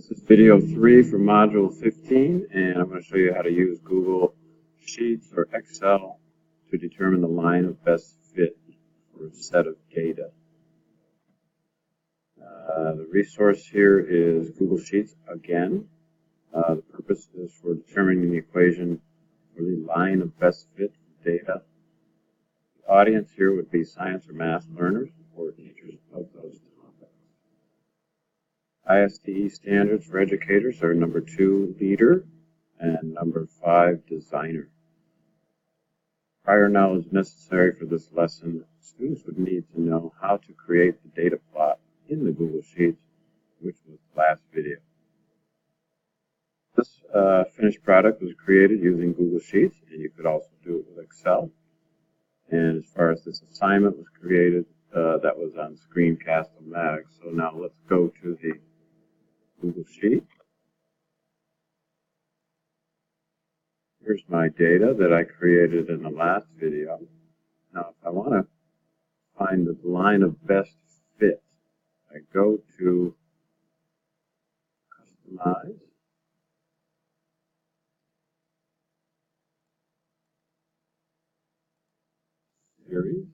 This is video 3 for module 15, and I'm going to show you how to use Google Sheets or Excel to determine the line of best fit for a set of data. The resource here is Google Sheets again. The purpose is for determining the equation for the line of best fit data. The audience here would be science or math learners or teachers of those topics. ISTE standards for educators are number 2, leader, and number 5, designer. Prior knowledge necessary for this lesson, students would need to know how to create the data plot in the Google Sheets, which was the last video. This finished product was created using Google Sheets, and you could also do it with Excel. And as far as this assignment was created, that was on Screencast-O-Matic. So now let's go to the Google Sheet. Here's my data that I created in the last video. Now, if I want to find the line of best fit, I go to Customize. Series.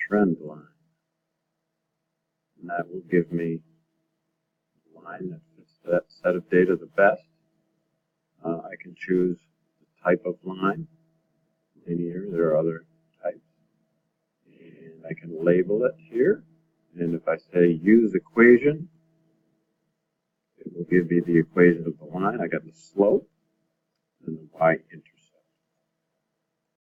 Trend line. And that will give me a line that fits that set of data the best. I can choose the type of line, linear, there are other types. And I can label it here. And if I say use equation, it will give me the equation of the line. I got the slope and the y-intercept.